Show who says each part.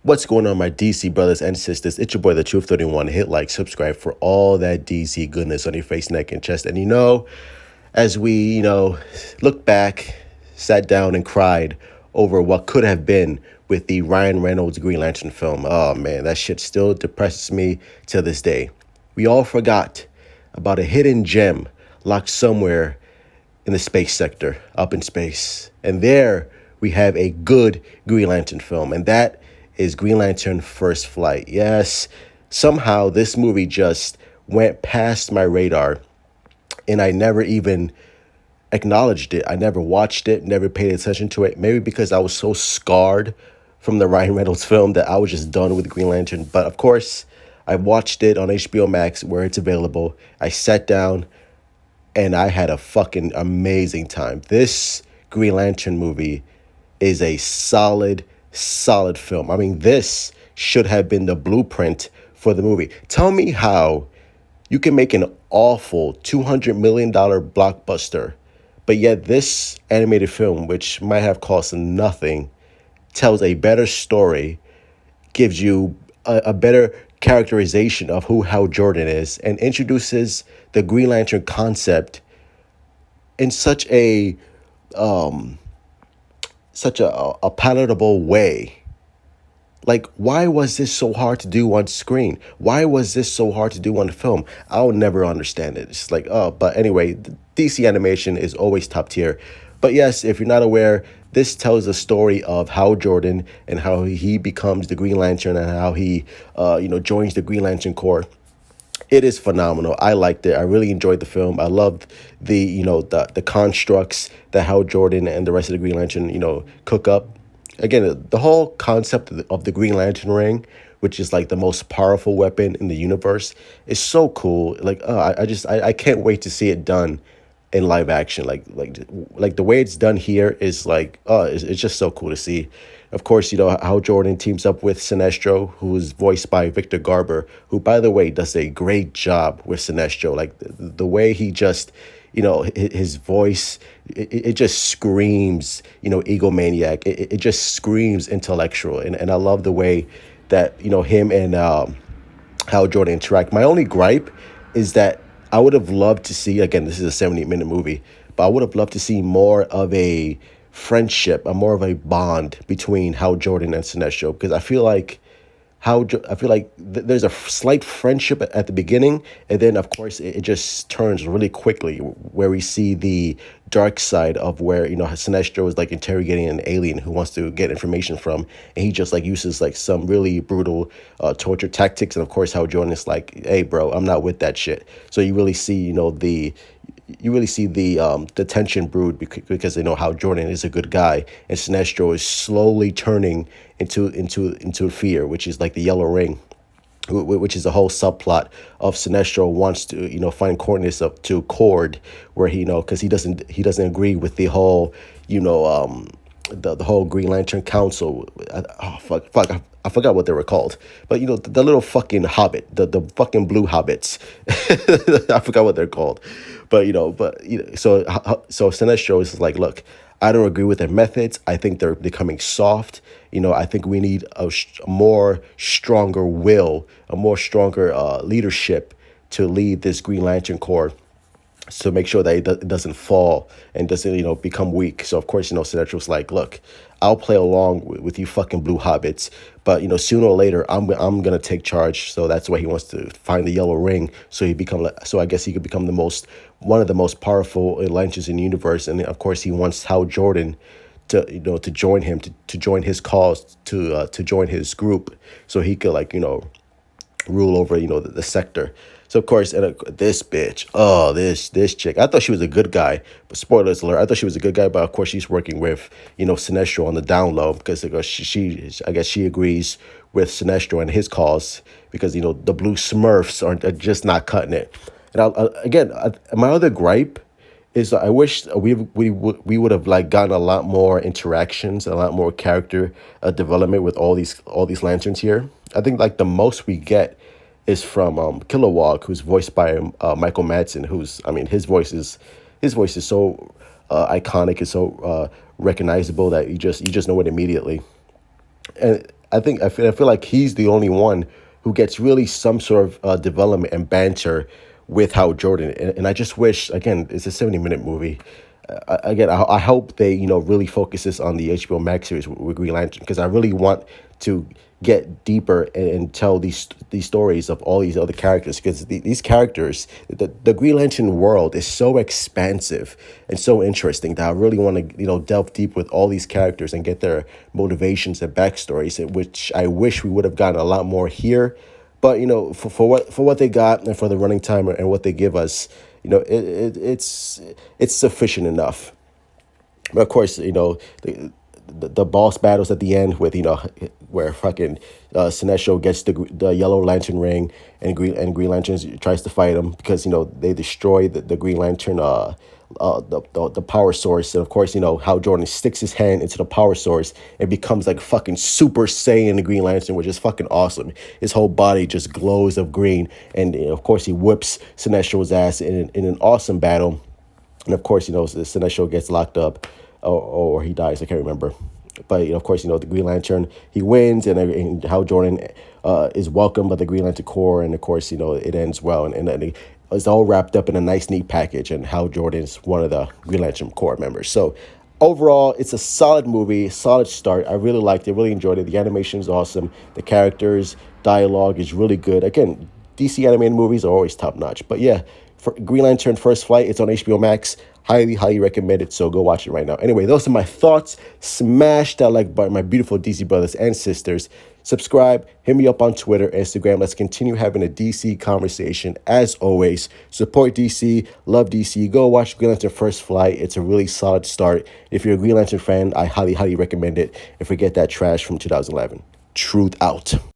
Speaker 1: What's going on, my DC brothers and sisters? It's your boy, the Truth 31. Hit like, subscribe for all that DC goodness on your face, neck, and chest. And as we, look back, sat down, and cried over what could have been with the Ryan Reynolds Green Lantern film, oh man, that shit still depresses me to this day. We all forgot about a hidden gem locked somewhere in the space sector, up in space. And there we have a good Green Lantern film, and that is Green Lantern First Flight. Yes, somehow this movie just went past my radar, and I never even acknowledged it. I never watched it, never paid attention to it. Maybe because I was so scarred from the Ryan Reynolds film that I was just done with Green Lantern. But of course, I watched it on HBO Max where it's available. I sat down and I had a fucking amazing time. This Green Lantern movie is a solid film. I mean, this should have been the blueprint for the movie. Tell me how you can make an awful $200 million blockbuster, but yet this animated film, which might have cost nothing, tells a better story, gives you a better characterization of who Hal Jordan is, and introduces the Green Lantern concept in such a palatable way. Like, why was this so hard to do on screen? Why was this so hard to do on film? I'll never understand it. It's like, oh, but anyway, DC animation is always top tier. But yes, if you're not aware, this tells the story of Hal Jordan and how he becomes the Green Lantern and how he, joins the Green Lantern Corps. It is phenomenal. I liked it. I really enjoyed the film. I loved the constructs that Hal Jordan and the rest of the Green Lantern, cook up. Again, the whole concept of the Green Lantern ring, which is like the most powerful weapon in the universe, is so cool. Like, I can't wait to see it done in live action. Like the way it's done here is like, it's just so cool to see. Of course, how Jordan teams up with Sinestro, who is voiced by Victor Garber, who, by the way, does a great job with Sinestro. Like the way he just, his voice, it just screams, egomaniac. It just screams intellectual. And I love the way that, him and how Jordan interact. My only gripe is that I would have loved to see, again, this is a 70-minute movie, but I would have loved to see more of a friendship, a more of a bond between Hal Jordan and Sinestro, because I feel like there's a slight friendship at the beginning, and then of course it just turns really quickly, where we see the dark side of where Sinestro is like interrogating an alien who wants to get information from, and he just like uses like some really brutal torture tactics, and of course how Jordan is like, hey bro, I'm not with that shit. So you really see the tension brewed because they know how Jordan is a good guy, and Sinestro is slowly turning into fear, which is like the yellow ring, which is a whole subplot of Sinestro wants to find coordinates up to Cord, where because he doesn't agree with the whole the whole Green Lantern Council. I forgot what they were called, but the little fucking hobbit, the fucking blue hobbits. I forgot what they're called, but so Sinestro is like, look, I don't agree with their methods. I think they're becoming soft. I think we need a more stronger will, a more stronger leadership to lead this Green Lantern Corps, to make sure that it doesn't fall and doesn't become weak. So of course Sinestro's like, look, I'll play along with you fucking blue hobbits, but sooner or later I'm gonna take charge. So that's why he wants to find the yellow ring, so I guess he could become one of the most powerful lanterns in the universe. And of course he wants Hal Jordan to join him, to join his cause, to join his group, so he could rule over the sector. So of course, and this bitch, oh, this chick, I thought she was a good guy, but spoilers alert, I thought she was a good guy, but of course she's working with Sinestro on the down low, because I guess she agrees with Sinestro and his cause, because the blue Smurfs are just not cutting it. And my other gripe is I wish we would have like gotten a lot more interactions, a lot more character development with all these lanterns here. I think like the most we get is from Kilowog, who's voiced by Michael Madsen, who's, I mean, his voice is so iconic and so recognizable that you just know it immediately. And I feel like he's the only one who gets really some sort of development and banter with Hal Jordan, and I just wish, again, it's a 70-minute movie. Again, I hope they really focuses on the HBO Max series with Green Lantern, because I really want to get deeper and tell these stories of all these other characters, because these characters, the Green Lantern world is so expansive and so interesting that I really want to delve deep with all these characters and get their motivations and backstories, which I wish we would have gotten a lot more here. But for what they got and for the running time and what they give us, it's sufficient enough. But of course, the boss battles at the end with where fucking Sinestro gets the Yellow Lantern ring, and Green Lantern tries to fight him because they destroy the Green Lantern the power source. And of course, how Jordan sticks his hand into the power source and becomes like fucking Super Saiyan the Green Lantern, which is fucking awesome. His whole body just glows of green, and of course he whips Sinestro's ass in an awesome battle. And of course, Sinestro gets locked up, or he dies. I can't remember. But of course, the Green Lantern, he wins, and Hal Jordan is welcomed by the Green Lantern Corps, and of course, it ends well, and it's all wrapped up in a nice, neat package. And Hal Jordan is one of the Green Lantern Corps members. So overall, it's a solid movie, solid start. I really liked it, really enjoyed it. The animation is awesome. The characters, dialogue is really good. Again, DC animated movies are always top notch. But yeah, for Green Lantern First Flight, it's on HBO Max. Highly, highly recommend it. So go watch it right now. Anyway, those are my thoughts. Smash that like button, my beautiful DC brothers and sisters. Subscribe. Hit me up on Twitter, Instagram. Let's continue having a DC conversation. As always, support DC. Love DC. Go watch Green Lantern First Flight. It's a really solid start. If you're a Green Lantern fan, I highly, highly recommend it. And forget that trash from 2011. Truth out.